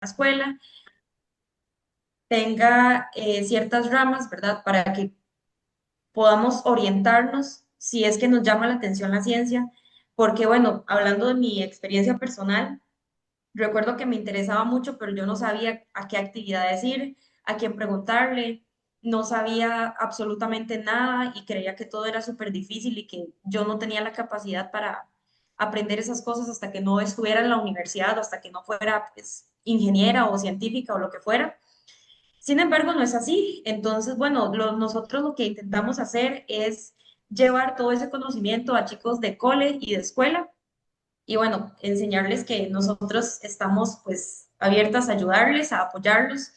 escuela tenga ciertas ramas, ¿verdad? Para que podamos orientarnos si es que nos llama la atención la ciencia, porque bueno, hablando de mi experiencia personal, recuerdo que me interesaba mucho, pero yo no sabía a qué actividades ir, a quién preguntarle, no sabía absolutamente nada y creía que todo era súper difícil y que yo no tenía la capacidad para aprender esas cosas hasta que no estuviera en la universidad o hasta que no fuera pues ingeniera o científica o lo que fuera. Sin embargo, no es así. Entonces, bueno, nosotros lo que intentamos hacer es llevar todo ese conocimiento a chicos de cole y de escuela y bueno, enseñarles que nosotros estamos pues abiertas a ayudarles, a apoyarlos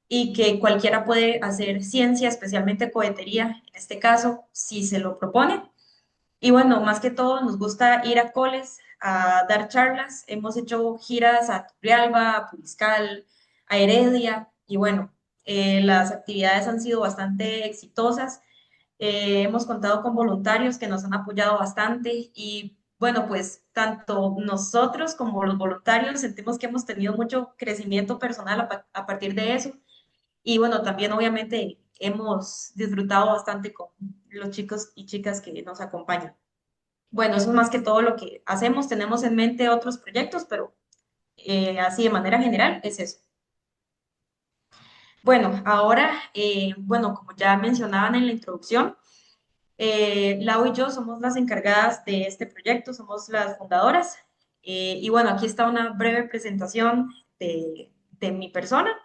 y que cualquiera puede hacer ciencia, especialmente cohetería, en este caso, si se lo propone. Y bueno, más que todo nos gusta ir a coles a dar charlas. Hemos hecho giras a Turrialba, a Puriscal, a Heredia y bueno, las actividades han sido bastante exitosas. Hemos contado con voluntarios que nos han apoyado bastante y bueno, pues tanto nosotros como los voluntarios sentimos que hemos tenido mucho crecimiento personal a partir de eso y bueno, también obviamente hemos disfrutado bastante con los chicos y chicas que nos acompañan. Bueno, eso es más que todo lo que hacemos. Tenemos en mente otros proyectos, pero así de manera general es eso. Bueno, ahora, bueno, como ya mencionaban en la introducción, Lau y yo somos las encargadas de este proyecto, somos las fundadoras. Y bueno, aquí está una breve presentación de mi persona.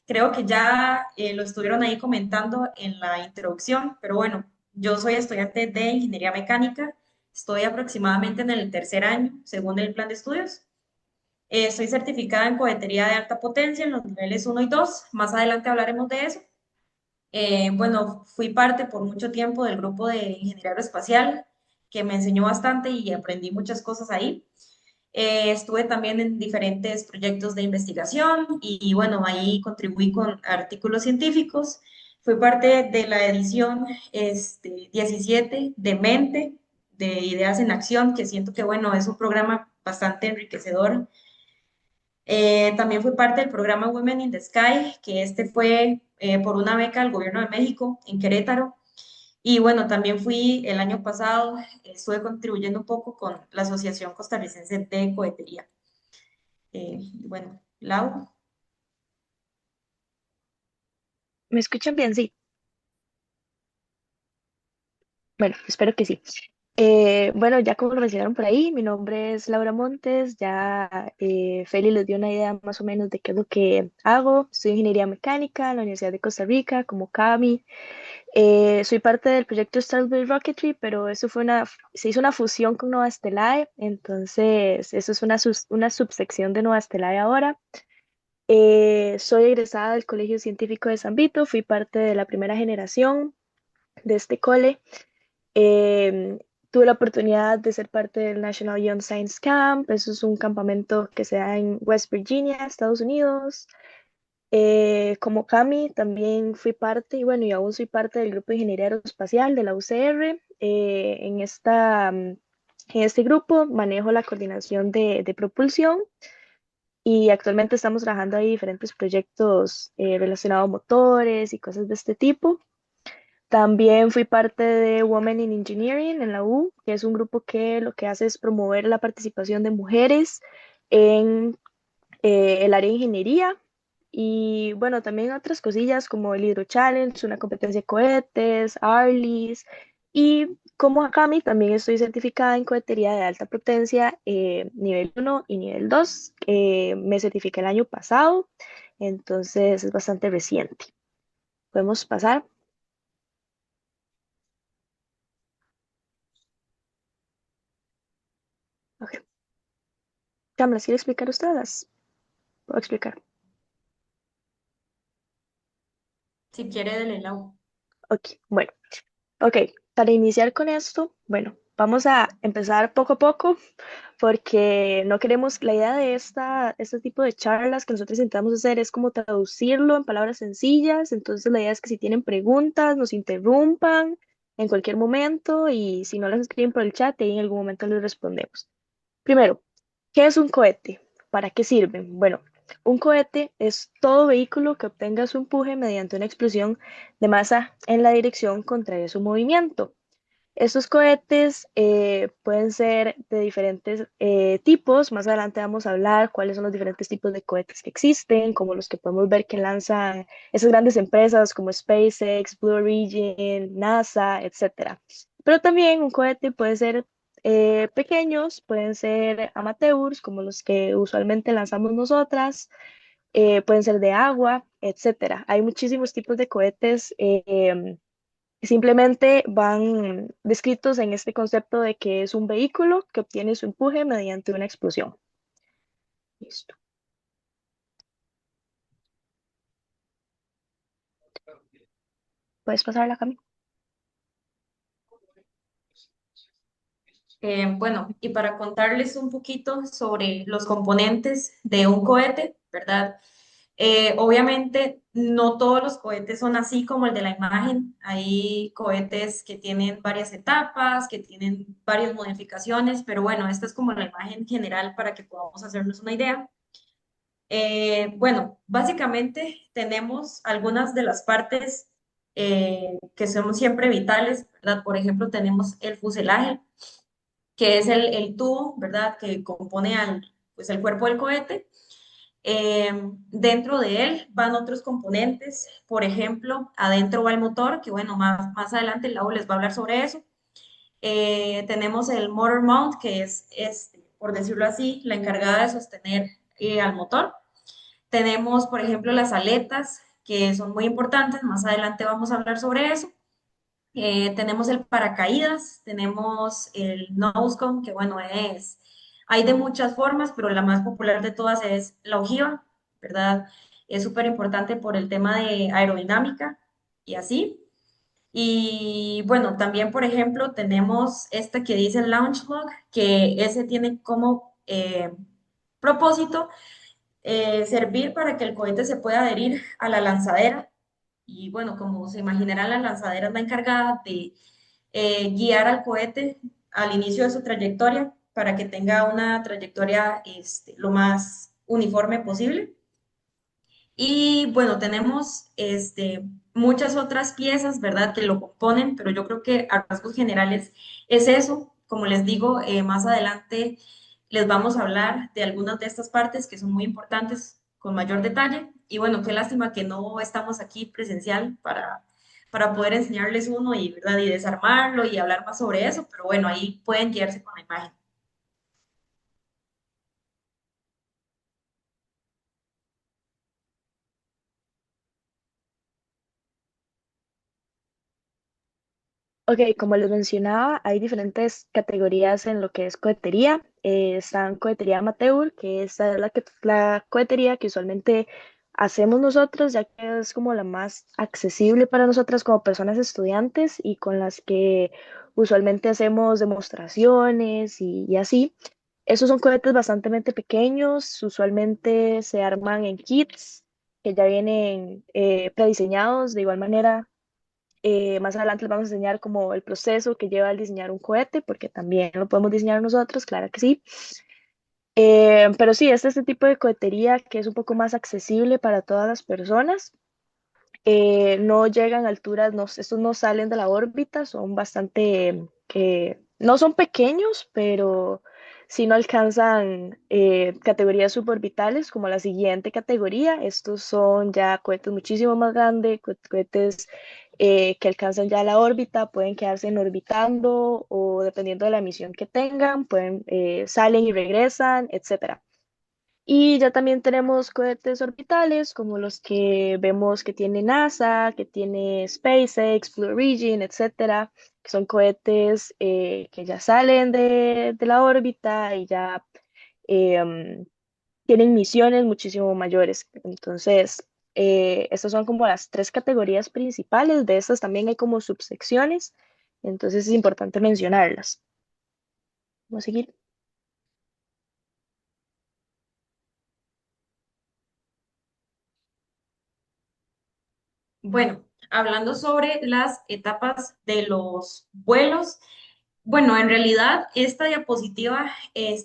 Creo que ya lo estuvieron ahí comentando en la introducción, pero bueno, yo soy estudiante de ingeniería mecánica, estoy aproximadamente en el tercer año, según el plan de estudios. Estoy certificada en cohetería de alta potencia en los niveles uno y 2. Más adelante hablaremos de eso. Bueno, fui parte por mucho tiempo del grupo de ingeniería aeroespacial, que me enseñó bastante y aprendí muchas cosas ahí. Estuve también en diferentes proyectos de investigación y bueno, ahí contribuí con artículos científicos. Fui parte de la edición 17 de Mente, de Ideas en Acción, que siento que bueno, es un programa bastante enriquecedor. También fui parte del programa Women in the Sky, que este fue por una beca del Gobierno de México en Querétaro. Y bueno, también fui el año pasado, estuve contribuyendo un poco con la Asociación Costarricense de Cohetería. Bueno, Lau. ¿Me escuchan bien? Sí. Bueno, espero que sí. Bueno, ya como lo mencionaron por ahí, mi nombre es Laura Montes. Ya Feli les dio una idea más o menos de qué es lo que hago. Estudio ingeniería mecánica en la Universidad de Costa Rica como CAMI. Soy parte del proyecto Starbury Rocketry, pero eso fue se hizo una fusión con Nova Stelae, entonces eso es una subsección de Nova Stelae ahora. Soy egresada del Colegio Científico de San Vito, fui parte de la primera generación de este cole. Em, Tuve la oportunidad de ser parte del National Young Science Camp. Eso es un campamento que se da en West Virginia, Estados Unidos. Como CAMI también fui parte, y bueno, y aún soy parte del grupo de ingeniería aeroespacial de la UCR. En este grupo manejo la coordinación de propulsión y actualmente estamos trabajando ahí diferentes proyectos relacionados a motores y cosas de este tipo. También fui parte de Women in Engineering en la U, que es un grupo que lo que hace es promover la participación de mujeres en el área de ingeniería. Y bueno, también otras cosillas como el Hydro Challenge, una competencia de cohetes, ARLIS. Y como Akami, también estoy certificada en cohetería de alta potencia, nivel uno y nivel 2. Me certifiqué el año pasado, entonces es bastante reciente. ¿Podemos pasar? Ok. Cam, ¿las quiere explicar ustedes? Puedo explicar. Si quiere, dele, Lau. Ok, bueno, ok. Para iniciar con esto, bueno, vamos a empezar poco a poco porque no queremos, la idea de este tipo de charlas que nosotros intentamos hacer es como traducirlo en palabras sencillas. Entonces la idea es que si tienen preguntas, nos interrumpan en cualquier momento y si no las escriben por el chat, ahí en algún momento les respondemos. Primero, ¿qué es un cohete? ¿Para qué sirven? Bueno. un cohete es todo vehículo que obtenga su empuje mediante una explosión de masa en la dirección contraria a su movimiento. Estos cohetes pueden ser de diferentes tipos. Más adelante vamos a hablar cuáles son los diferentes tipos de cohetes que existen, como los que podemos ver que lanzan esas grandes empresas como SpaceX, Blue Origin, NASA, etcétera. Pero también un cohete puede ser pequeños, pueden ser amateurs, como los que usualmente lanzamos nosotras, pueden ser de agua, etcétera. Hay muchísimos tipos de cohetes. Simplemente van descritos en este concepto de que es un vehículo que obtiene su empuje mediante una explosión. Listo. ¿Puedes pasar la Cami? Bueno, y para contarles un poquito sobre los componentes de un cohete, ¿verdad? Obviamente, no todos los cohetes son así como el de la imagen. Hay cohetes que tienen varias etapas, que tienen varias modificaciones, pero bueno, esta es como la imagen general para que podamos hacernos una idea. Bueno, básicamente tenemos algunas de las partes que son siempre vitales, ¿verdad? Por ejemplo, tenemos el fuselaje, que es el tubo, ¿verdad? Que compone pues, el cuerpo del cohete. Eh, Dentro de él van otros componentes, por ejemplo, adentro va el motor, que bueno, más adelante Lau les va a hablar sobre eso. Tenemos el motor mount, que es, por decirlo así, la encargada de sostener al motor. Tenemos, por ejemplo, las aletas, que son muy importantes, más adelante vamos a hablar sobre eso. Tenemos el paracaídas, tenemos el nose cone, que bueno, hay de muchas formas, pero la más popular de todas es la ojiva, ¿verdad? Es súper importante por el tema de aerodinámica y así. Y bueno, también, por ejemplo, tenemos esta que dice launch log, que ese tiene como propósito servir para que el cohete se pueda adherir a la lanzadera. Y bueno, como se imaginarán, la lanzadera es la encargada de guiar al cohete al inicio de su trayectoria para que tenga una trayectoria lo más uniforme posible. Y bueno, tenemos muchas otras piezas, ¿verdad?, que lo componen, pero yo creo que a rasgos generales es eso. Como les digo, más adelante les vamos a hablar de algunas de estas partes que son muy importantes con mayor detalle. Y bueno, qué lástima que no estamos aquí presencial para poder enseñarles uno y, ¿verdad?, y desarmarlo y hablar más sobre eso, pero bueno, ahí pueden guiarse con la imagen. Ok, como les mencionaba, hay diferentes categorías en lo que es cohetería. Están cohetería amateur, que esa es la cohetería que usualmente hacemos nosotros, ya que es como la más accesible para nosotras como personas estudiantes y con las que usualmente hacemos demostraciones y así. Esos son cohetes bastante pequeños, usualmente se arman en kits que ya vienen prediseñados. De igual manera, más adelante les vamos a enseñar como el proceso que lleva al diseñar un cohete, porque también lo podemos diseñar nosotros, claro que sí. Pero sí, este tipo de cohetería que es un poco más accesible para todas las personas. No llegan a alturas, no, estos no salen de la órbita, son bastante, no son pequeños, pero sí no alcanzan categorías suborbitales como la siguiente categoría. Estos son ya cohetes muchísimo más grandes, cohetes que alcanzan ya la órbita, pueden quedarse en orbitando o dependiendo de la misión que tengan, pueden, salen y regresan, etcétera. Y ya también tenemos cohetes orbitales como los que vemos que tiene NASA, que tiene SpaceX, Blue Origin, etcétera, que son cohetes que ya salen de la órbita y ya tienen misiones muchísimo mayores. Entonces, estas son como las tres categorías principales. De estas también hay como subsecciones, entonces es importante mencionarlas. Vamos a seguir. Bueno, hablando sobre las etapas de los vuelos, bueno, en realidad esta diapositiva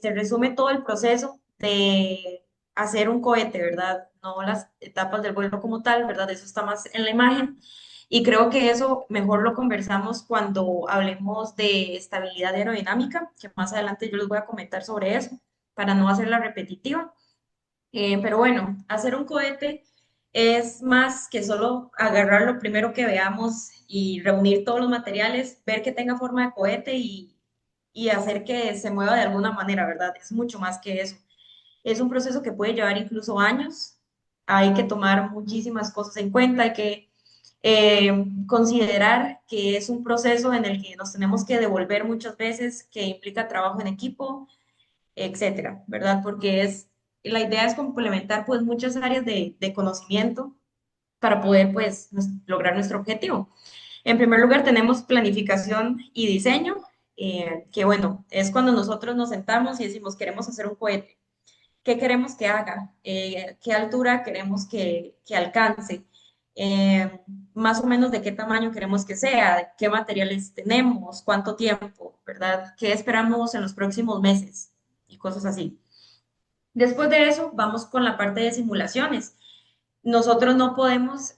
resume todo el proceso de hacer un cohete, ¿verdad? No las etapas del vuelo como tal, ¿verdad? Eso está más en la imagen. Y creo que eso mejor lo conversamos cuando hablemos de estabilidad aerodinámica, que más adelante yo les voy a comentar sobre eso, para no hacerla repetitiva. Pero bueno, hacer un cohete es más que solo agarrar lo primero que veamos y reunir todos los materiales, ver que tenga forma de cohete y hacer que se mueva de alguna manera, ¿verdad? Es mucho más que eso. Es un proceso que puede llevar incluso años. Hay que tomar muchísimas cosas en cuenta, hay que considerar que es un proceso en el que nos tenemos que devolver muchas veces, que implica trabajo en equipo, etcétera, ¿verdad? Porque la idea es complementar pues muchas áreas de conocimiento para poder pues lograr nuestro objetivo. En primer lugar tenemos planificación y diseño, que bueno, es cuando nosotros nos sentamos y decimos queremos hacer un cohete. ¿Qué queremos que haga? ¿Qué altura queremos que alcance? Eh, Más o menos de qué tamaño queremos que sea, qué materiales tenemos, cuánto tiempo, ¿verdad? ¿Qué esperamos en los próximos meses? Y cosas así. Después de eso, vamos con la parte de simulaciones. Nosotros no podemos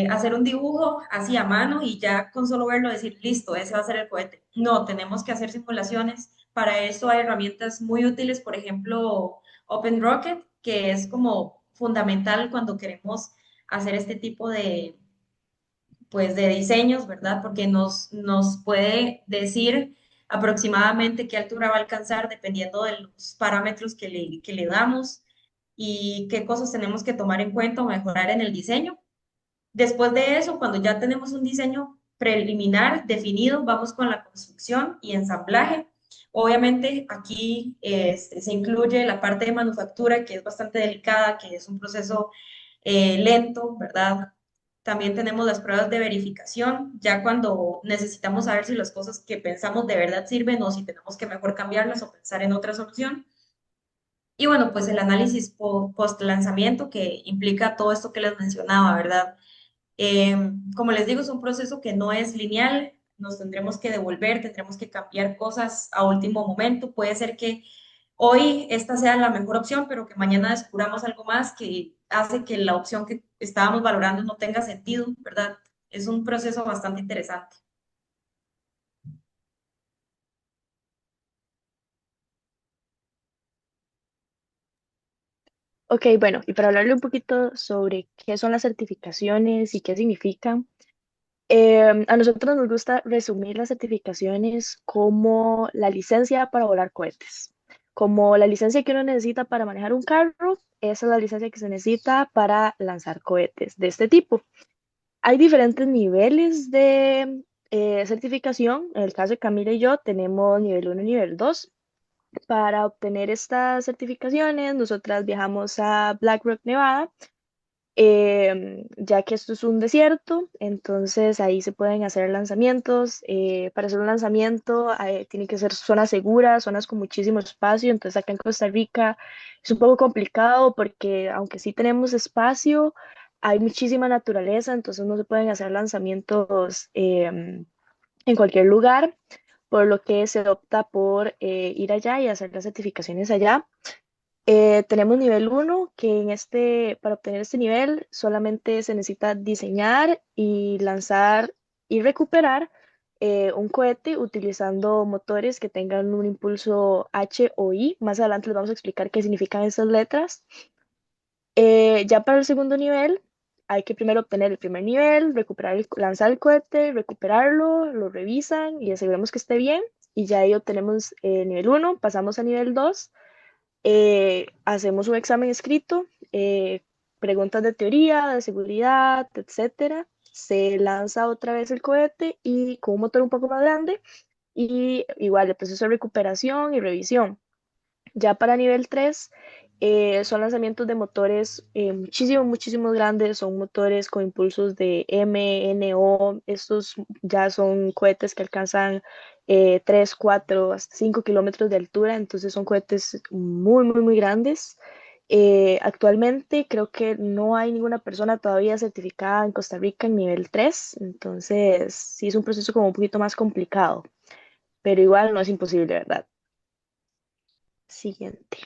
hacer un dibujo así a mano y ya con solo verlo decir, listo, ese va a ser el cohete. No, tenemos que hacer simulaciones. Para eso hay herramientas muy útiles, por ejemplo, OpenRocket, que es como fundamental cuando queremos hacer este tipo pues, de diseños, ¿verdad? Porque nos puede decir aproximadamente qué altura va a alcanzar dependiendo de los parámetros que le damos y qué cosas tenemos que tomar en cuenta o mejorar en el diseño. Después de eso, cuando ya tenemos un diseño preliminar definido, vamos con la construcción y ensamblaje. Obviamente aquí se incluye la parte de manufactura, que es bastante delicada, que es un proceso lento, ¿verdad? También tenemos las pruebas de verificación, ya cuando necesitamos saber si las cosas que pensamos de verdad sirven o si tenemos que mejor cambiarlas o pensar en otra solución. Y bueno, pues el análisis post lanzamiento que implica todo esto que les mencionaba, ¿verdad? Como les digo, es un proceso que no es lineal, nos tendremos que devolver, tendremos que cambiar cosas a último momento. Puede ser que hoy esta sea la mejor opción, pero que mañana descubramos algo más que hace que la opción que estábamos valorando no tenga sentido, ¿verdad? Es un proceso bastante interesante. Ok, bueno, y para hablarle un poquito sobre qué son las certificaciones y qué significan, a nosotros nos gusta resumir las certificaciones como la licencia para volar cohetes. Como la licencia que uno necesita para manejar un carro, esa es la licencia que se necesita para lanzar cohetes de este tipo. Hay diferentes niveles de certificación. En el caso de Camila y yo, tenemos nivel uno y nivel 2. Para obtener estas certificaciones, nosotras viajamos a Black Rock, Nevada, ya que esto es un desierto, entonces ahí se pueden hacer lanzamientos. Para hacer un lanzamiento tiene que ser zonas seguras, zonas con muchísimo espacio. Entonces acá en Costa Rica es un poco complicado porque aunque sí tenemos espacio, hay muchísima naturaleza, entonces no se pueden hacer lanzamientos en cualquier lugar, por lo que se opta por ir allá y hacer las certificaciones allá. Tenemos nivel uno que para obtener este nivel solamente se necesita diseñar y lanzar y recuperar un cohete utilizando motores que tengan un impulso H o I. Más adelante les vamos a explicar qué significan esas letras. Ya para el segundo nivel, hay que primero obtener el primer nivel, lanzar el cohete, recuperarlo, lo revisan y aseguramos que esté bien. Y ya ahí obtenemos nivel uno, pasamos a nivel 2, hacemos un examen escrito, preguntas de teoría, de seguridad, etcétera. Se lanza otra vez el cohete y con un motor un poco más grande y igual el proceso de recuperación y revisión. Ya para nivel 3 son lanzamientos de motores muchísimos grandes, son motores con impulsos de M, N, O. Estos ya son cohetes que alcanzan 3, 4, hasta 5 kilómetros de altura, entonces son cohetes muy grandes. Actualmente creo que no hay ninguna persona todavía certificada en Costa Rica en nivel 3, entonces sí es un proceso como un poquito más complicado, pero igual no es imposible, ¿verdad? Siguiente.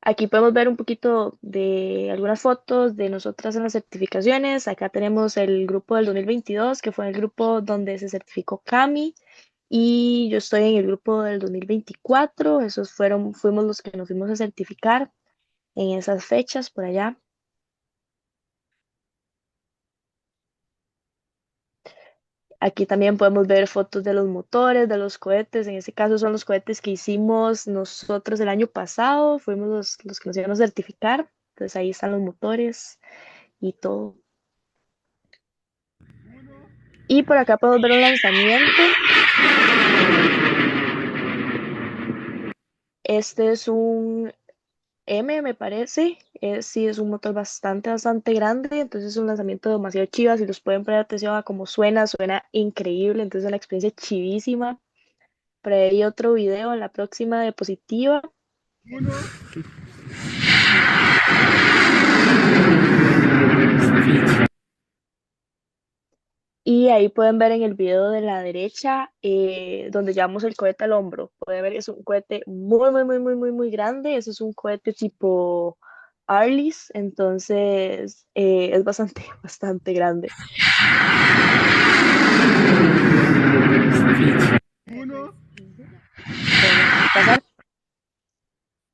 Aquí podemos ver un poquito de algunas fotos de nosotras en las certificaciones. Acá tenemos el grupo del 2022, que fue el grupo donde se certificó Cami, y yo estoy en el grupo del 2024. Fuimos los que nos fuimos a certificar en esas fechas por allá. Aquí también podemos ver fotos de los motores, de los cohetes. En este caso son los cohetes que hicimos nosotros el año pasado. Fuimos los que nos iban a certificar. Entonces ahí están los motores y todo. Y por acá podemos ver un lanzamiento. Este es un M, me parece. Sí, es un motor bastante grande. Entonces es un lanzamiento demasiado chiva. Si los pueden poner atención a cómo suena, suena increíble. Entonces es una experiencia chivísima. Por ahí hay otro video en la próxima diapositiva. Y ahí pueden ver en el video de la derecha donde llevamos el cohete al hombro. Pueden ver que es un cohete muy grande. Ese es un cohete tipo Arlis, entonces es bastante grande. Podemos pasar.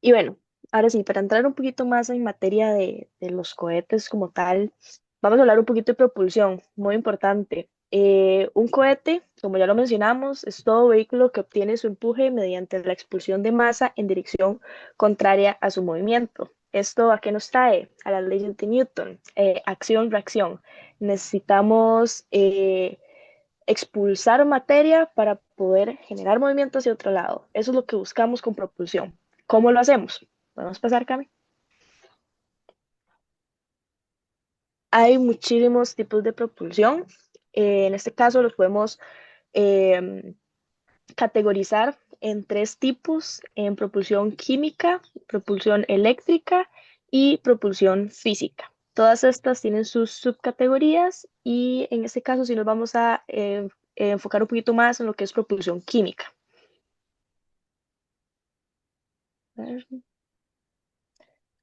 Y bueno, ahora sí, para entrar un poquito más en materia de los cohetes como tal, vamos a hablar un poquito de propulsión, muy importante. Un cohete, como ya lo mencionamos, es todo vehículo que obtiene su empuje mediante la expulsión de masa en dirección contraria a su movimiento. ¿Esto a qué nos trae? A las leyes de Newton, acción-reacción. Necesitamos expulsar materia para poder generar movimiento hacia otro lado. Eso es lo que buscamos con propulsión. ¿Cómo lo hacemos? ¿Podemos pasar, Cami? Hay muchísimos tipos de propulsión. En este caso los podemos eh, categorizar en tres tipos, en propulsión química, propulsión eléctrica y propulsión física. Todas estas tienen sus subcategorías y en este caso sí nos vamos a enfocar un poquito más en lo que es propulsión química.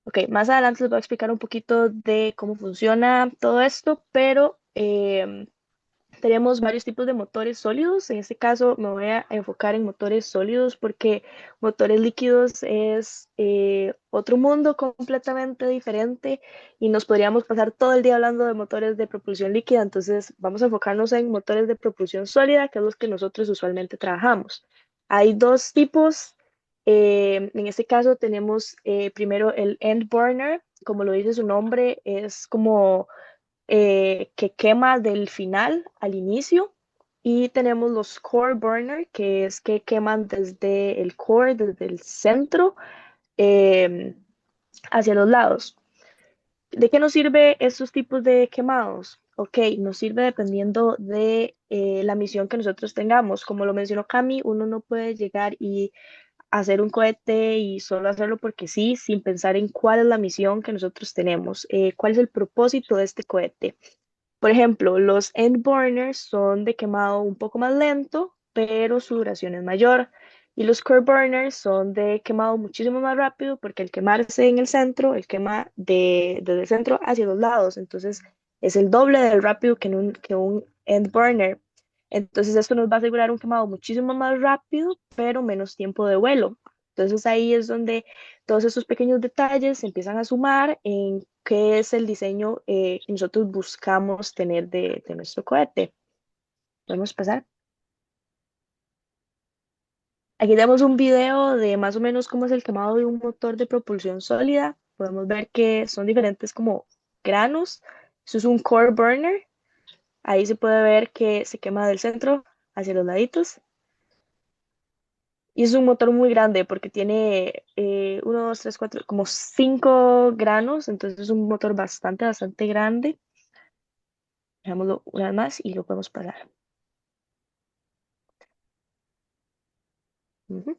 Ok, más adelante les voy a explicar un poquito de cómo funciona todo esto, pero tenemos varios tipos de motores sólidos. En este caso me voy a enfocar en motores sólidos porque motores líquidos es otro mundo completamente diferente y nos podríamos pasar todo el día hablando de motores de propulsión líquida. Entonces vamos a enfocarnos en motores de propulsión sólida, que es los que nosotros usualmente trabajamos. Hay dos tipos. En este caso tenemos primero el end burner, como lo dice su nombre, es como que quema del final al inicio. Y tenemos los core burner, que es que queman desde el core, desde el centro, eh, hacia los lados. ¿De qué nos sirve estos tipos de quemados? Ok, nos sirve dependiendo de la misión que nosotros tengamos. Como lo mencionó Cami, uno no puede llegar y hacer un cohete y solo hacerlo porque sí, sin pensar en cuál es la misión que nosotros tenemos, cuál es el propósito de este cohete. Por ejemplo, los end burners son de quemado un poco más lento, pero su duración es mayor. Y los core burners son de quemado muchísimo más rápido porque al quemarse en el centro, él quema desde el centro hacia los lados. Entonces es el doble del rápido que un end burner. Entonces esto nos va a asegurar un quemado muchísimo más rápido, pero menos tiempo de vuelo. Entonces ahí es donde todos esos pequeños detalles se empiezan a sumar en qué es el diseño que nosotros buscamos tener de nuestro cohete. ¿Podemos pasar? Aquí tenemos un video de más o menos cómo es el quemado de un motor de propulsión sólida. Podemos ver que son diferentes como granos. Eso es un core burner. Ahí se puede ver que se quema del centro hacia los laditos. Y es un motor muy grande porque tiene 1, 2, 3, 4, como 5 granos. Entonces es un motor bastante grande. Dejámoslo una vez más y lo podemos pasar. Ujú.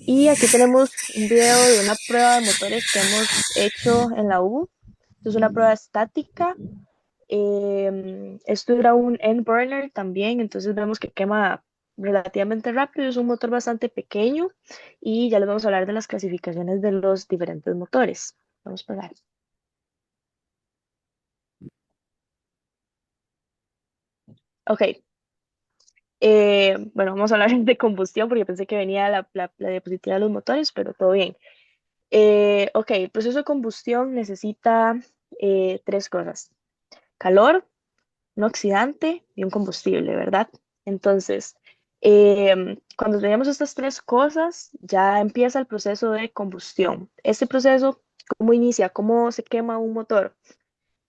Y aquí tenemos un video de una prueba de motores que hemos hecho en la U. Esto es una prueba estática. Esto era un end burner también, entonces vemos que quema relativamente rápido, es un motor bastante pequeño y ya les vamos a hablar de las clasificaciones de los diferentes motores. Vamos a pasar. Ok, bueno, vamos a hablar de combustión porque pensé que venía la diapositiva de los motores, pero todo bien. Ok, el proceso de combustión necesita tres cosas: calor, un oxidante y un combustible, ¿verdad? Entonces, cuando tenemos estas tres cosas, ya empieza el proceso de combustión. Este proceso, ¿cómo inicia? ¿Cómo se quema un motor?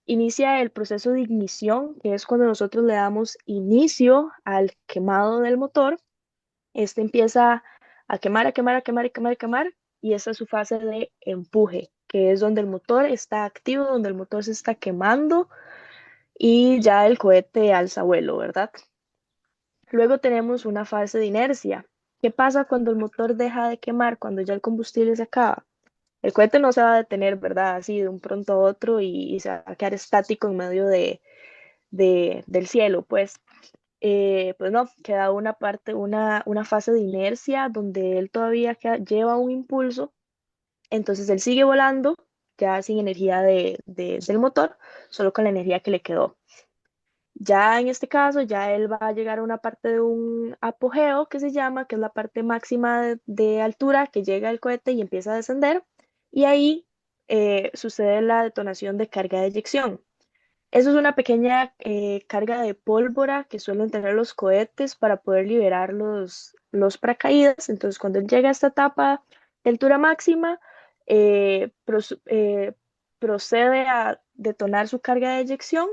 Inicia el proceso de ignición, que es cuando nosotros le damos inicio al quemado del motor. Este empieza a quemar, a quemar, a quemar, a quemar, a quemar, y esa es su fase de empuje, que es donde el motor está activo, donde el motor se está quemando y ya el cohete alza vuelo, ¿verdad? Luego tenemos una fase de inercia. ¿Qué pasa cuando el motor deja de quemar, cuando ya el combustible se acaba? El cohete no se va a detener, ¿verdad? Así de un pronto a otro y se va a quedar estático en medio del cielo, pues no, queda una parte, una fase de inercia donde él todavía lleva un impulso, entonces él sigue volando, ya sin energía del motor, solo con la energía que le quedó. Ya en este caso, ya él va a llegar a una parte de un apogeo que se llama, que es la parte máxima de altura que llega el cohete y empieza a descender, y ahí sucede la detonación de carga de eyección. Eso es una pequeña carga de pólvora que suelen tener los cohetes para poder liberar los paracaídas. Entonces, cuando él llega a esta etapa de altura máxima, procede a detonar su carga de eyección,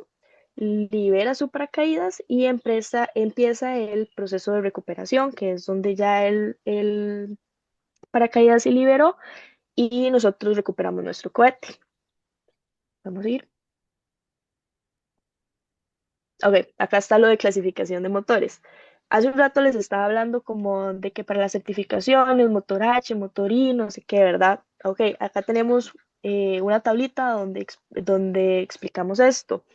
libera su paracaídas y empieza el proceso de recuperación, que es donde ya el paracaídas se liberó y nosotros recuperamos nuestro cohete. Vamos a ir. Ok, acá está lo de clasificación de motores. Hace un rato les estaba hablando como de que para las certificaciones, motor H, motor I, no sé qué, ¿verdad? Ok, acá tenemos una tablita donde explicamos esto.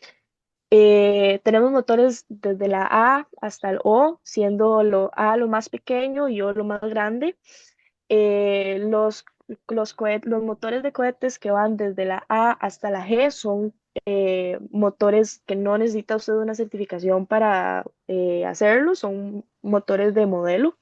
Tenemos motores desde la A hasta el O, siendo lo A lo más pequeño y O lo más grande. Los motores de cohetes que van desde la A hasta la G son motores que no necesita usted una certificación para hacerlo, son motores de modelo.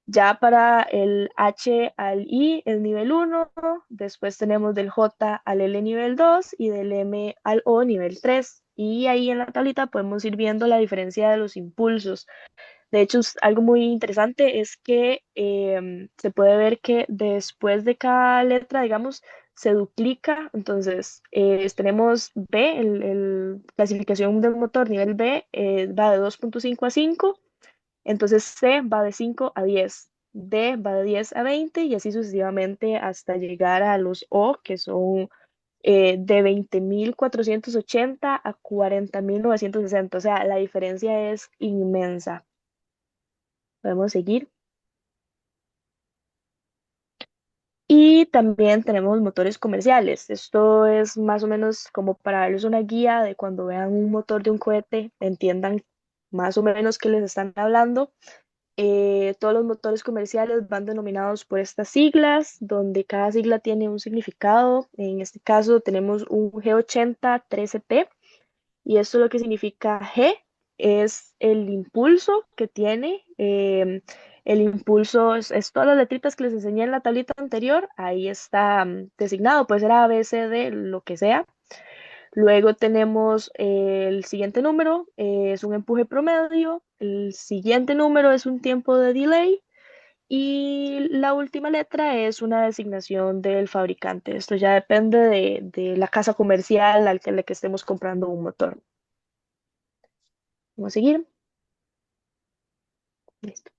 Ya para el H al I es nivel uno, después tenemos del J al L nivel 2 y del M al O nivel 3. Y ahí en la tablita podemos ir viendo la diferencia de los impulsos. De hecho, algo muy interesante es que se puede ver que después de cada letra, digamos, se duplica. Entonces, tenemos B, clasificación del motor nivel B, va de 2.5 a 5. Entonces, C va de 5 a 10. D va de 10 a 20 y así sucesivamente hasta llegar a los O, que son de 20.480 a 40.960. O sea, la diferencia es inmensa. Podemos seguir. Y también tenemos motores comerciales. Esto es más o menos como para darles una guía de cuando vean un motor de un cohete, entiendan más o menos qué les están hablando. Todos los motores comerciales van denominados por estas siglas, donde cada sigla tiene un significado. En este caso tenemos un G80 13T. Y esto lo que significa G es el impulso que tiene. El impulso es todas las letritas que les enseñé en la tablita anterior. Ahí está designado, puede ser A, B, C, D, lo que sea. Luego tenemos el siguiente número, es un empuje promedio. El siguiente número es un tiempo de delay. Y la última letra es una designación del fabricante. Esto ya depende de la casa comercial al que le que estemos comprando un motor. Vamos a seguir. Listo.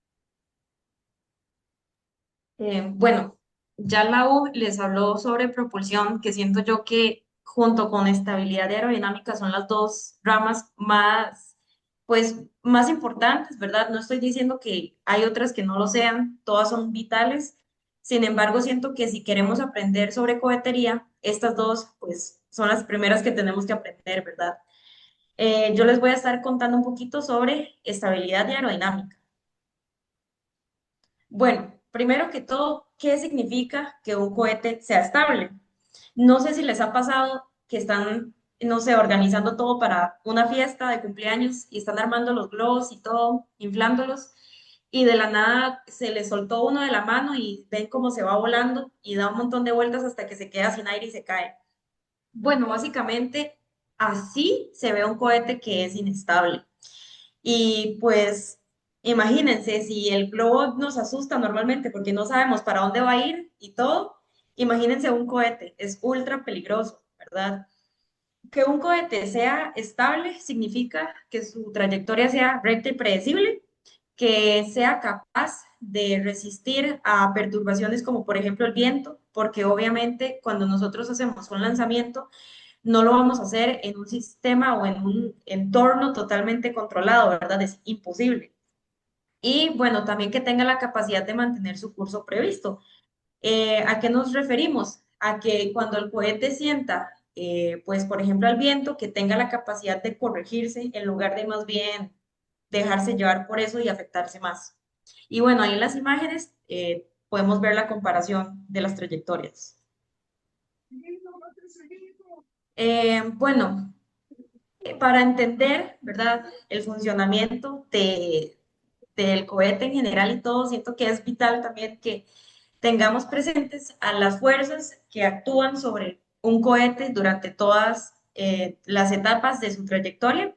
Bueno, ya la U les habló sobre propulsión, que siento yo que junto con estabilidad y aerodinámica son las dos ramas más, pues, más importantes, ¿verdad? No estoy diciendo que hay otras que no lo sean, todas son vitales. Sin embargo, siento que si queremos aprender sobre cohetería, estas dos, pues, son las primeras que tenemos que aprender, ¿verdad? Yo les voy a estar contando un poquito sobre estabilidad y aerodinámica. Bueno, primero que todo, ¿qué significa que un cohete sea estable? No sé si les ha pasado que están, no sé, organizando todo para una fiesta de cumpleaños y están armando los globos y todo, inflándolos, y de la nada se les soltó uno de la mano y ven cómo se va volando y da un montón de vueltas hasta que se queda sin aire y se cae. Bueno, básicamente así se ve un cohete que es inestable. Y pues imagínense, si el globo nos asusta normalmente porque no sabemos para dónde va a ir y todo, imagínense un cohete, es ultra peligroso, ¿verdad? Que un cohete sea estable significa que su trayectoria sea recta y predecible, que sea capaz de resistir a perturbaciones como por ejemplo el viento, porque obviamente cuando nosotros hacemos un lanzamiento, no lo vamos a hacer en un sistema o en un entorno totalmente controlado, ¿verdad? Es imposible. Y bueno, también que tenga la capacidad de mantener su curso previsto. ¿A qué nos referimos? A que cuando el cohete sienta, pues por ejemplo, al viento, que tenga la capacidad de corregirse en lugar de más bien dejarse llevar por eso y afectarse más. Y bueno, ahí en las imágenes podemos ver la comparación de las trayectorias. Bueno, para entender, ¿verdad? El funcionamiento del cohete en general y todo, siento que es vital también que tengamos presentes a las fuerzas que actúan sobre un cohete durante todas las etapas de su trayectoria,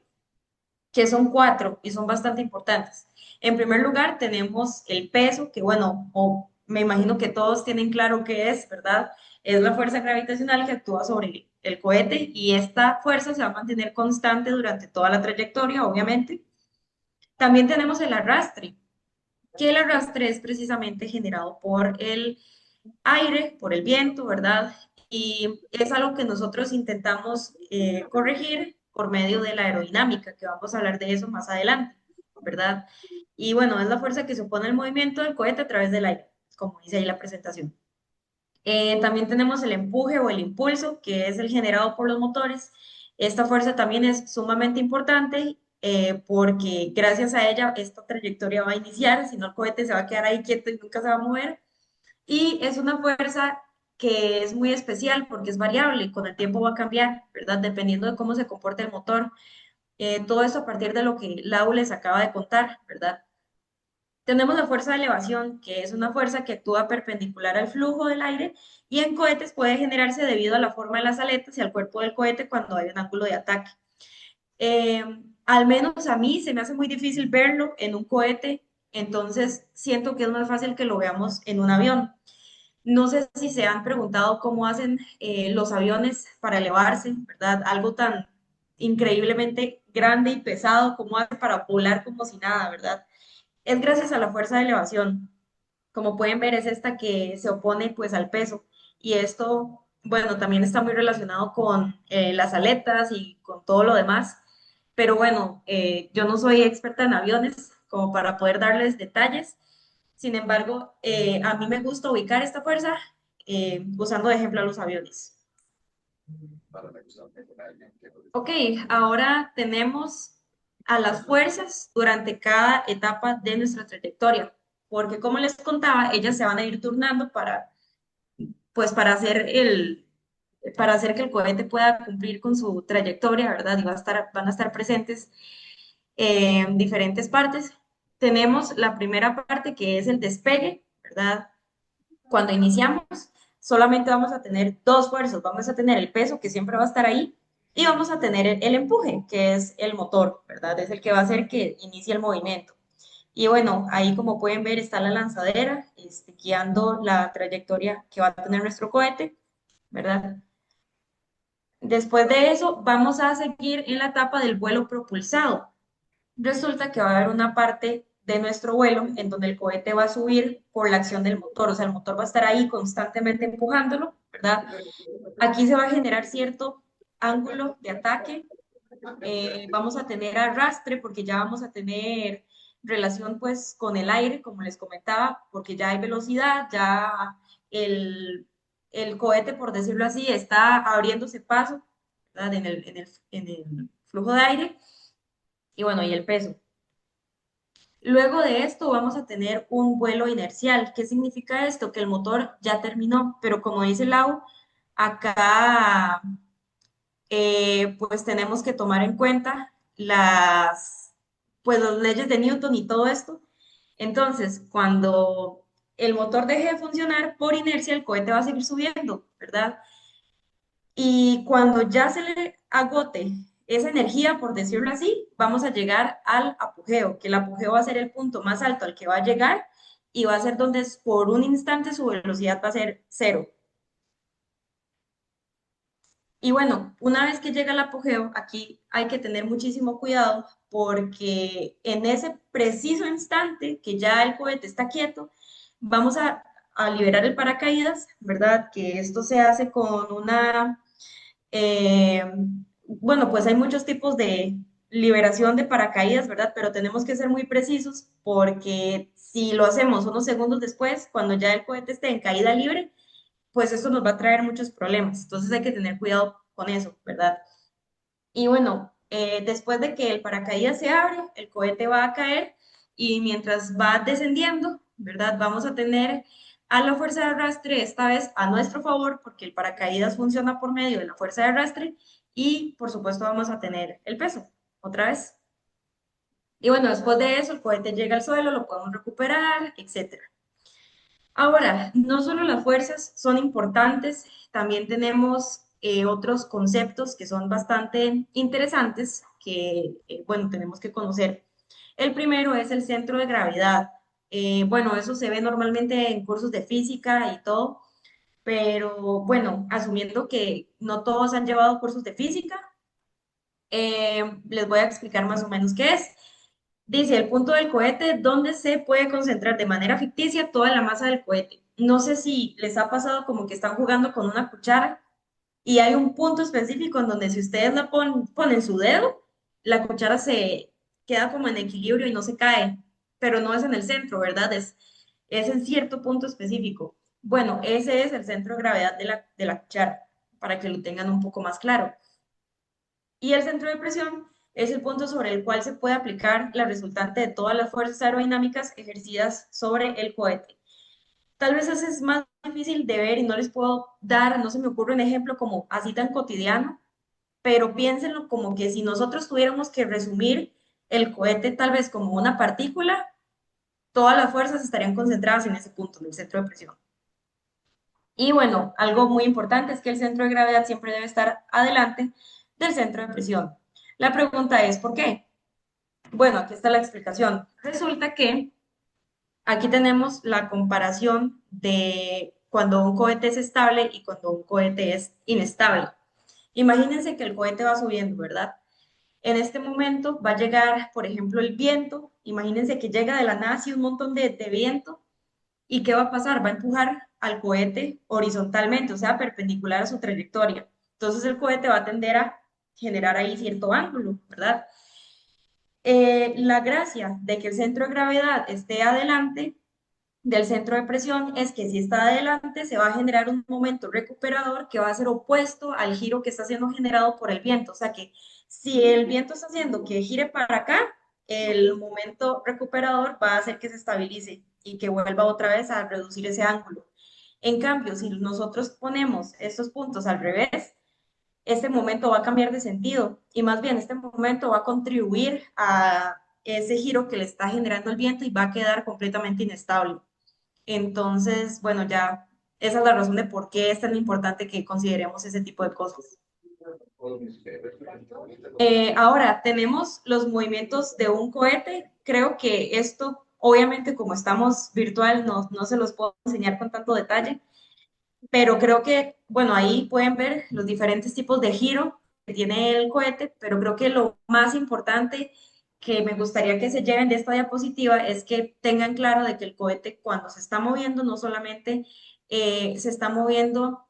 que son cuatro y son bastante importantes. En primer lugar, tenemos el peso, que bueno, o me imagino que todos tienen claro qué es, ¿verdad? Es la fuerza gravitacional que actúa sobre el cohete y esta fuerza se va a mantener constante durante toda la trayectoria, obviamente. También tenemos el arrastre, que el arrastre es precisamente generado por el aire, por el viento, ¿verdad? Y es algo que nosotros intentamos corregir por medio de la aerodinámica, que vamos a hablar de eso más adelante, ¿verdad? Y bueno, es la fuerza que supone el movimiento del cohete a través del aire, como dice ahí la presentación. También tenemos el empuje o el impulso, que es el generado por los motores. Esta fuerza también es sumamente importante porque gracias a ella esta trayectoria va a iniciar, si no el cohete se va a quedar ahí quieto y nunca se va a mover. Y es una fuerza que es muy especial porque es variable y con el tiempo va a cambiar, ¿verdad? Dependiendo de cómo se comporte el motor. Todo eso a partir de lo que Lau les acaba de contar, ¿verdad? Tenemos la fuerza de elevación, que es una fuerza que actúa perpendicular al flujo del aire y en cohetes puede generarse debido a la forma de las aletas y al cuerpo del cohete cuando hay un ángulo de ataque. Eh, Al menos a mí se me hace muy difícil verlo en un cohete, entonces siento que es más fácil que lo veamos en un avión. No sé si se han preguntado cómo hacen los aviones para elevarse, ¿verdad? Algo tan increíblemente grande y pesado, ¿cómo hacen para volar como si nada, ¿verdad? Es gracias a la fuerza de elevación. Como pueden ver, es esta que se opone pues al peso. Y esto, bueno, también está muy relacionado con las aletas y con todo lo demás. Pero bueno, yo no soy experta en aviones como para poder darles detalles. Sin embargo, a mí me gusta ubicar esta fuerza usando de ejemplo a los aviones. Ok, ahora tenemos a las fuerzas durante cada etapa de nuestra trayectoria, porque como les contaba, ellas se van a ir turnando para, pues, para hacer que el cohete pueda cumplir con su trayectoria, ¿verdad? Y van a estar presentes en diferentes partes. Tenemos la primera parte que es el despegue, ¿verdad? Cuando iniciamos, solamente vamos a tener dos fuerzas. Vamos a tener el peso, que siempre va a estar ahí, y vamos a tener el empuje, que es el motor, ¿verdad? Es el que va a hacer que inicie el movimiento. Y bueno, ahí como pueden ver está la lanzadera, guiando la trayectoria que va a tener nuestro cohete, ¿verdad? Después de eso, vamos a seguir en la etapa del vuelo propulsado. Resulta que va a haber una parte de nuestro vuelo en donde el cohete va a subir por la acción del motor, o sea, el motor va a estar ahí constantemente empujándolo, ¿verdad? Aquí se va a generar cierto ángulo de ataque, vamos a tener arrastre porque ya vamos a tener relación pues con el aire, como les comentaba, porque ya hay velocidad, ya el, el cohete, por decirlo así, está abriéndose paso, ¿verdad? En el flujo de aire y bueno, y el peso. Luego de esto vamos a tener un vuelo inercial. ¿Qué significa esto? Que el motor ya terminó, pero como dice Lau, acá pues tenemos que tomar en cuenta pues las leyes de Newton y todo esto. Entonces, cuando el motor deje de funcionar, por inercia el cohete va a seguir subiendo, ¿verdad? Y cuando ya se le agote esa energía, por decirlo así, vamos a llegar al apogeo, que el apogeo va a ser el punto más alto al que va a llegar y va a ser donde por un instante su velocidad va a ser cero. Y bueno, una vez que llega el apogeo, aquí hay que tener muchísimo cuidado porque en ese preciso instante que ya el cohete está quieto, vamos a liberar el paracaídas, ¿verdad? Que esto se hace con eh, bueno, pues hay muchos tipos de liberación de paracaídas, ¿verdad? Pero tenemos que ser muy precisos porque si lo hacemos unos segundos después, cuando ya el cohete esté en caída libre, pues eso nos va a traer muchos problemas. Entonces hay que tener cuidado con eso, ¿verdad? Y bueno, después de que el paracaídas se abre, el cohete va a caer y mientras va descendiendo, ¿verdad? Vamos a tener a la fuerza de arrastre, esta vez a nuestro favor, porque el paracaídas funciona por medio de la fuerza de arrastre y por supuesto vamos a tener el peso, otra vez. Y bueno, después de eso, el cohete llega al suelo, lo podemos recuperar, etcétera. Ahora, no solo las fuerzas son importantes, también tenemos otros conceptos que son bastante interesantes que, bueno, tenemos que conocer. El primero es el centro de gravedad. Bueno, eso se ve normalmente en cursos de física y todo, pero bueno, asumiendo que no todos han llevado cursos de física, les voy a explicar más o menos qué es. Dice, el punto del cohete donde se puede concentrar de manera ficticia toda la masa del cohete. No sé si les ha pasado como que están jugando con una cuchara y hay un punto específico en donde si ustedes ponen su dedo, la cuchara se queda como en equilibrio y no se cae, pero no es en el centro, ¿verdad? Es en cierto punto específico. Bueno, ese es el centro de gravedad de la cuchara, para que lo tengan un poco más claro. Y el centro de presión es el punto sobre el cual se puede aplicar la resultante de todas las fuerzas aerodinámicas ejercidas sobre el cohete. Tal vez eso es más difícil de ver y no les puedo dar, no se me ocurre un ejemplo como así tan cotidiano, pero piénsenlo como que si nosotros tuviéramos que resumir el cohete tal vez como una partícula, todas las fuerzas estarían concentradas en ese punto, en el centro de presión. Y bueno, algo muy importante es que el centro de gravedad siempre debe estar adelante del centro de presión. La pregunta es, ¿por qué? Bueno, aquí está la explicación. Resulta que aquí tenemos la comparación de cuando un cohete es estable y cuando un cohete es inestable. Imagínense que el cohete va subiendo, ¿verdad? En este momento va a llegar, por ejemplo, el viento. Imagínense que llega de la nada así un montón de viento. ¿Y qué va a pasar? Va a empujar al cohete horizontalmente, o sea, perpendicular a su trayectoria. Entonces el cohete va a tender a generar ahí cierto ángulo, ¿verdad? La gracia de que el centro de gravedad esté adelante del centro de presión es que si está adelante se va a generar un momento recuperador que va a ser opuesto al giro que está siendo generado por el viento. O sea que si el viento está haciendo que gire para acá, el momento recuperador va a hacer que se estabilice y que vuelva otra vez a reducir ese ángulo. En cambio, si nosotros ponemos estos puntos al revés, este momento va a cambiar de sentido y más bien este momento va a contribuir a ese giro que le está generando el viento y va a quedar completamente inestable. Entonces, bueno, ya esa es la razón de por qué es tan importante que consideremos ese tipo de cosas. Ahora, tenemos los movimientos de un cohete. Creo que esto, obviamente, como estamos virtual, no se los puedo enseñar con tanto detalle, pero creo que, bueno, ahí pueden ver los diferentes tipos de giro que tiene el cohete, pero creo que lo más importante que me gustaría que se lleven de esta diapositiva es que tengan claro de que el cohete cuando se está moviendo no solamente se está moviendo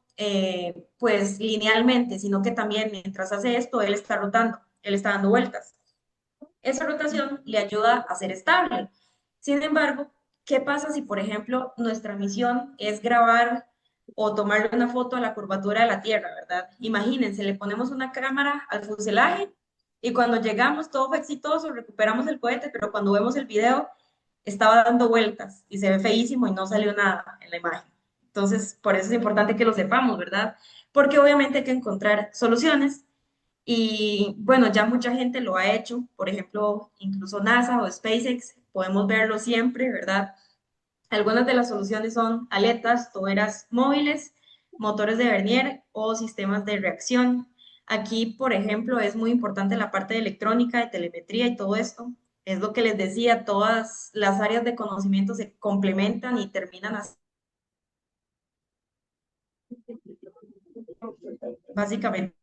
pues linealmente, sino que también mientras hace esto, él está rotando, él está dando vueltas. Esa rotación le ayuda a ser estable. Sin embargo, ¿qué pasa si, por ejemplo, nuestra misión es grabar o tomarle una foto a la curvatura de la Tierra, ¿verdad? Imagínense, le ponemos una cámara al fuselaje y cuando llegamos todo fue exitoso, recuperamos el cohete, pero cuando vemos el video estaba dando vueltas y se ve feísimo y no salió nada en la imagen. Entonces, por eso es importante que lo sepamos, ¿verdad? Porque obviamente hay que encontrar soluciones y bueno, ya mucha gente lo ha hecho, por ejemplo, incluso NASA o SpaceX, podemos verlo siempre, ¿verdad? Algunas de las soluciones son aletas, toberas móviles, motores de Vernier o sistemas de reacción. Aquí, por ejemplo, es muy importante la parte de electrónica, de telemetría y todo esto. Es lo que les decía, todas las áreas de conocimiento se complementan y terminan así, básicamente.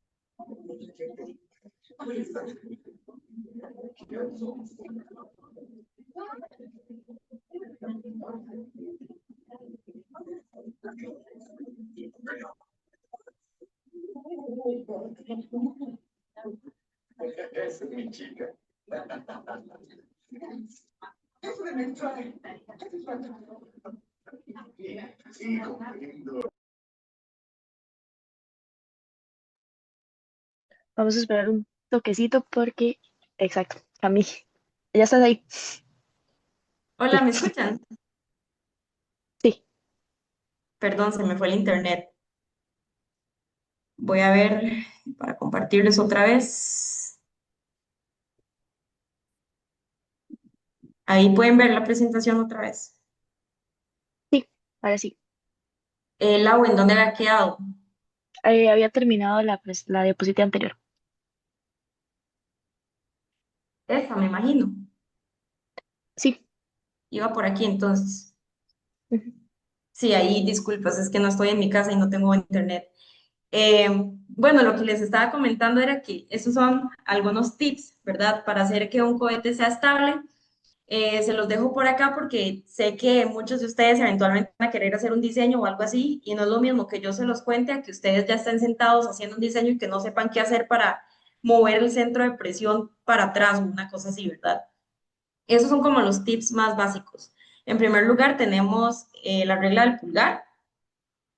Esa es mi chica. Sí, comprendo. Vamos a esperar un toquecito porque, exacto, a mí, ya estás ahí. Hola, Sí, ¿me escuchan? sí, Perdón, se me fue el internet. Voy a ver para compartirles otra vez. Ahí pueden ver la presentación otra vez. sí, ahora sí. El agua, ¿en dónde había quedado? Había terminado la diapositiva anterior. Esa, me imagino. Sí. Iba por aquí entonces. Ujú. Sí, ahí disculpas, es que no estoy en mi casa y no tengo internet. Bueno, lo que les estaba comentando era que esos son algunos tips, ¿verdad? Para hacer que un cohete sea estable. Se los dejo por acá porque sé que muchos de ustedes eventualmente van a querer hacer un diseño o algo así y no es lo mismo que yo se los cuente a que ustedes ya estén sentados haciendo un diseño y que no sepan qué hacer para mover el centro de presión para atrás o una cosa así, ¿verdad? Esos son como los tips más básicos. En primer lugar, tenemos la regla del pulgar,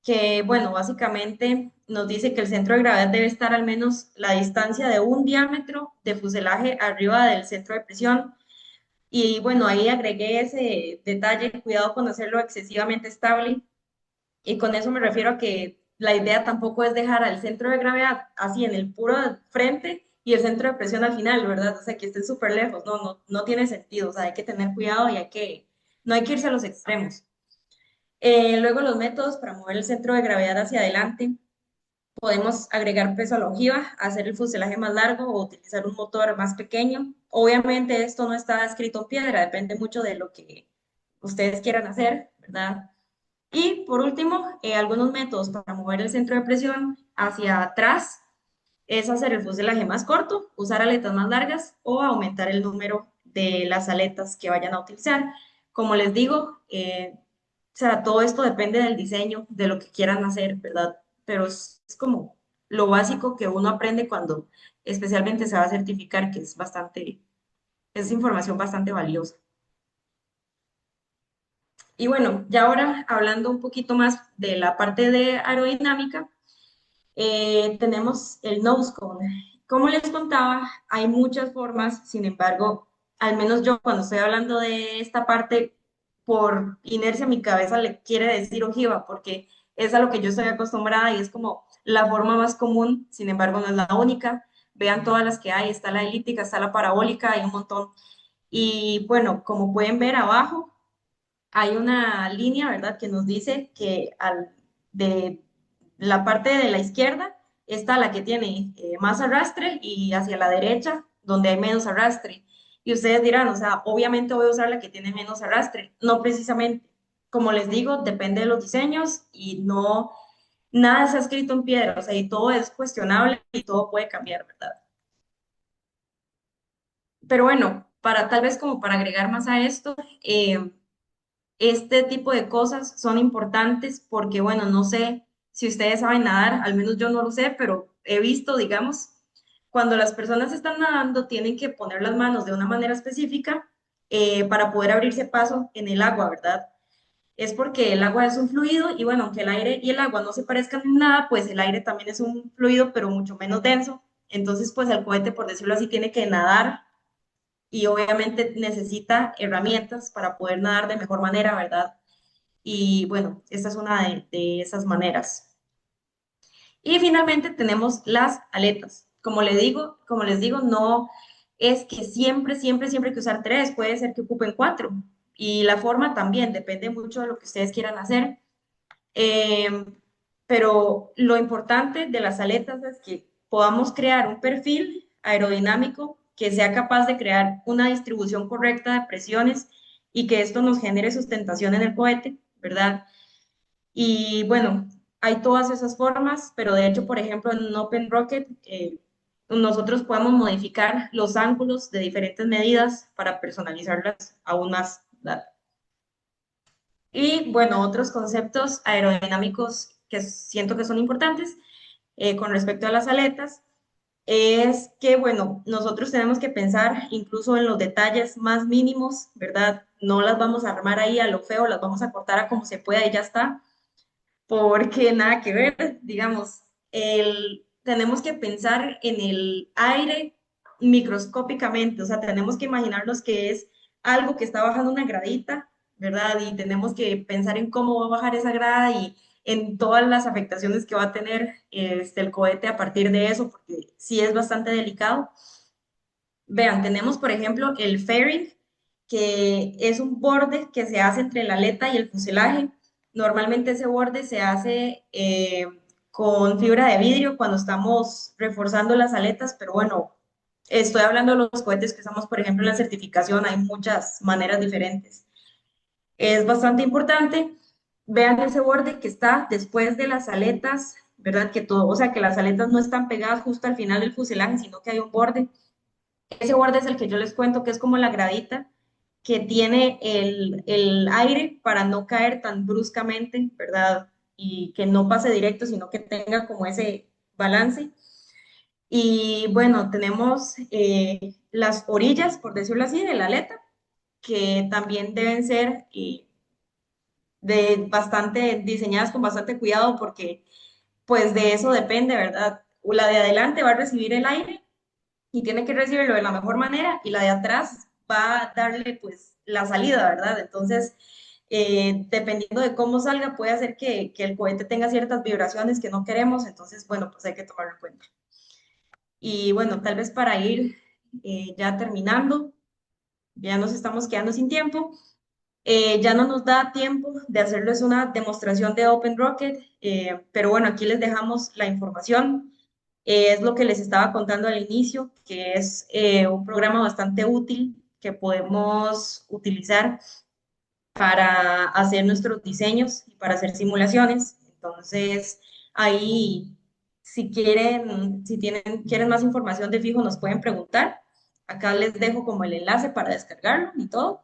que, bueno, básicamente nos dice que el centro de gravedad debe estar al menos la distancia de un diámetro de fuselaje arriba del centro de presión. Y bueno, ahí agregué ese detalle, cuidado con hacerlo excesivamente estable. Y con eso me refiero a que la idea tampoco es dejar al centro de gravedad así en el puro frente y el centro de presión al final, ¿verdad? O sea, que estén súper lejos. No tiene sentido. O sea, hay que tener cuidado y no hay que irse a los extremos. Luego los métodos para mover el centro de gravedad hacia adelante. Podemos agregar peso a la ojiva, hacer el fuselaje más largo o utilizar un motor más pequeño. Obviamente esto no está escrito en piedra, depende mucho de lo que ustedes quieran hacer, ¿verdad? Y por último, algunos métodos para mover el centro de presión hacia atrás es hacer el fuselaje más corto, usar aletas más largas o aumentar el número de las aletas que vayan a utilizar. Como les digo, o sea, todo esto depende del diseño, de lo que quieran hacer, ¿verdad? Pero es como lo básico que uno aprende cuando especialmente se va a certificar, que es bastante, es información bastante valiosa. Y bueno, ya ahora hablando un poquito más de la parte de aerodinámica, tenemos el nose cone. Como les contaba, hay muchas formas, sin embargo, al menos yo cuando estoy hablando de esta parte, por inercia mi cabeza le quiere decir ojiva, porque es a lo que yo estoy acostumbrada y es como la forma más común, sin embargo, no es la única. Vean todas las que hay, está la elíptica, está la parabólica, hay un montón. Y bueno, como pueden ver abajo, hay una línea, ¿verdad?, que nos dice que de la parte de la izquierda está la que tiene más arrastre y hacia la derecha donde hay menos arrastre. Y ustedes dirán, o sea, obviamente voy a usar la que tiene menos arrastre. No precisamente. Como les digo, depende de los diseños y no, nada está escrito en piedra, o sea, y todo es cuestionable y todo puede cambiar, ¿verdad? Pero bueno, para tal vez como para agregar más a esto, este tipo de cosas son importantes porque, bueno, no sé si ustedes saben nadar, al menos yo no lo sé, pero he visto, digamos, cuando las personas están nadando, tienen que poner las manos de una manera específica para poder abrirse paso en el agua, ¿verdad? Es porque el agua es un fluido y bueno, aunque el aire y el agua no se parezcan en nada, pues el aire también es un fluido, pero mucho menos denso. Entonces, pues el cohete, por decirlo así, tiene que nadar y obviamente necesita herramientas para poder nadar de mejor manera, ¿verdad? Y bueno, esta es una de esas maneras. Y finalmente tenemos las aletas. Como les digo, no es que siempre hay que usar tres, puede ser que ocupen cuatro. Y la forma también depende mucho de lo que ustedes quieran hacer. Eh, pero lo importante de las aletas es que podamos crear un perfil aerodinámico que sea capaz de crear una distribución correcta de presiones y que esto nos genere sustentación en el cohete, ¿verdad? Y bueno, hay todas esas formas, pero de hecho, por ejemplo, en un Open Rocket, nosotros podemos modificar los ángulos de diferentes medidas para personalizarlas aún más, ¿verdad? Y bueno, otros conceptos aerodinámicos que siento que son importantes con respecto a las aletas es que, bueno, nosotros tenemos que pensar incluso en los detalles más mínimos, ¿verdad? No las vamos a armar ahí a lo feo, las vamos a cortar a como se pueda y ya está, porque nada que ver, digamos, tenemos que pensar en el aire microscópicamente, o sea, tenemos que imaginarnos que es algo que está bajando una gradita, ¿verdad? Y tenemos que pensar en cómo va a bajar esa grada y en todas las afectaciones que va a tener el cohete a partir de eso, porque sí es bastante delicado. Vean, tenemos por ejemplo el fairing, que es un borde que se hace entre la aleta y el fuselaje. Normalmente ese borde se hace con fibra de vidrio cuando estamos reforzando las aletas, pero bueno, estoy hablando de los cohetes que usamos, por ejemplo, en la certificación, hay muchas maneras diferentes. Es bastante importante. Vean ese borde que está después de las aletas, ¿verdad? Que todo, o sea, que las aletas no están pegadas justo al final del fuselaje, sino que hay un borde. Ese borde es el que yo les cuento que es como la gradita que tiene el aire para no caer tan bruscamente, ¿verdad? Y que no pase directo, sino que tenga como ese balance. Y bueno, tenemos las orillas, por decirlo así, de la aleta, que también deben ser diseñadas con bastante cuidado porque pues de eso depende, ¿verdad? La de adelante va a recibir el aire y tiene que recibirlo de la mejor manera y la de atrás va a darle pues la salida, ¿verdad? Entonces, dependiendo de cómo salga, puede hacer que el cohete tenga ciertas vibraciones que no queremos, entonces, bueno, pues hay que tomarlo en cuenta. Y bueno, tal vez para ir ya terminando, ya nos estamos quedando sin tiempo. Ya no nos da tiempo de hacerles una demostración de Open Rocket, pero bueno, aquí les dejamos la información. Es lo que les estaba contando al inicio, que es un programa bastante útil que podemos utilizar para hacer nuestros diseños y para hacer simulaciones. Entonces, ahí, si quieren, quieren más información de fijo, nos pueden preguntar. Acá les dejo como el enlace para descargarlo y todo.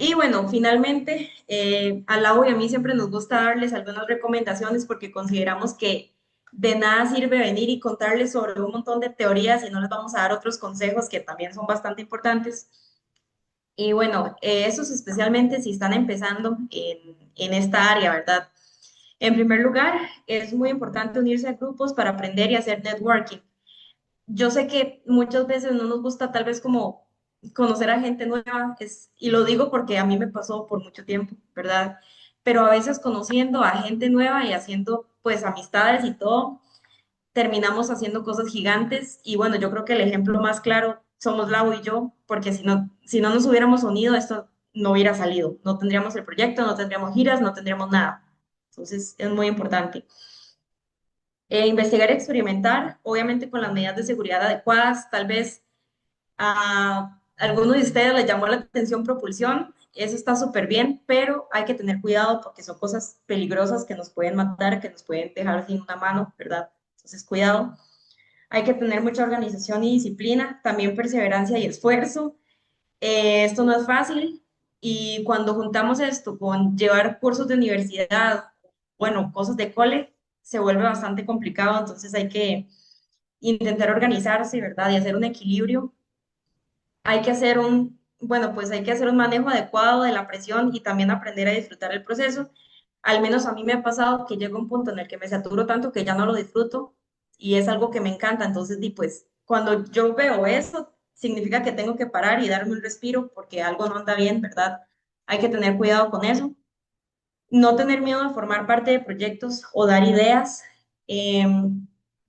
Y bueno, finalmente, a Lau y a mí siempre nos gusta darles algunas recomendaciones porque consideramos que de nada sirve venir y contarles sobre un montón de teorías y no les vamos a dar otros consejos que también son bastante importantes. Y bueno, esos especialmente si están empezando en esta área, ¿verdad? En primer lugar, es muy importante unirse a grupos para aprender y hacer networking. Yo sé que muchas veces no nos gusta tal vez como conocer a gente nueva, y lo digo porque a mí me pasó por mucho tiempo, ¿verdad? Pero a veces conociendo a gente nueva y haciendo pues amistades y todo, terminamos haciendo cosas gigantes y bueno, yo creo que el ejemplo más claro somos Lau y yo, porque si no nos hubiéramos unido, esto no hubiera salido, no tendríamos el proyecto, no tendríamos giras, no tendríamos nada. Entonces es muy importante. Investigar y experimentar, obviamente con las medidas de seguridad adecuadas, tal vez a alguno de ustedes les llamó la atención propulsión, eso está súper bien, pero hay que tener cuidado porque son cosas peligrosas que nos pueden matar, que nos pueden dejar sin una mano, ¿verdad? Entonces, cuidado. Hay que tener mucha organización y disciplina, también perseverancia y esfuerzo. Esto no es fácil y cuando juntamos esto con llevar cursos de universidad, bueno, cosas de cole, se vuelve bastante complicado, entonces hay que intentar organizarse, ¿verdad? Y hacer un equilibrio. Hay que hacer bueno, pues hay que hacer un manejo adecuado de la presión y también aprender a disfrutar el proceso. Al menos a mí me ha pasado que llega un punto en el que me saturo tanto que ya no lo disfruto y es algo que me encanta. Entonces, pues, cuando yo veo eso, significa que tengo que parar y darme un respiro porque algo no anda bien, ¿verdad? Hay que tener cuidado con eso. No tener miedo a formar parte de proyectos o dar ideas. Eh,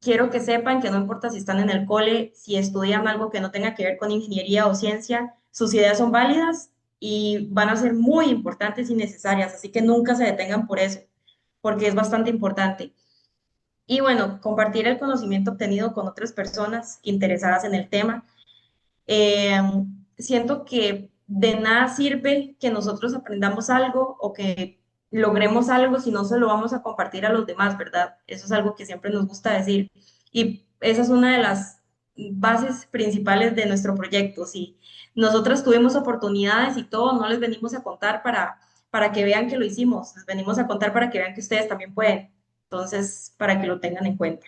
Quiero que sepan que no importa si están en el cole, si estudian algo que no tenga que ver con ingeniería o ciencia, sus ideas son válidas y van a ser muy importantes y necesarias, así que nunca se detengan por eso, porque es bastante importante. Y bueno, compartir el conocimiento obtenido con otras personas interesadas en el tema. Eh, Siento que de nada sirve que nosotros aprendamos algo o que logremos algo si no se lo vamos a compartir a los demás, ¿verdad? Eso es algo que siempre nos gusta decir. Y esa es una de las bases principales de nuestro proyecto. Si nosotras tuvimos oportunidades y todo, no les venimos a contar para que vean que lo hicimos, les venimos a contar para que vean que ustedes también pueden. Entonces, para que lo tengan en cuenta.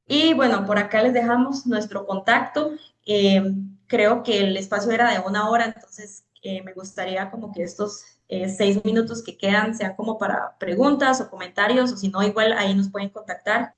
Y bueno, por acá les dejamos nuestro contacto. Eh, Creo que el espacio era de 1 hora, entonces me gustaría como que estos 6 minutos que quedan sean como para preguntas o comentarios, o si no, igual ahí nos pueden contactar.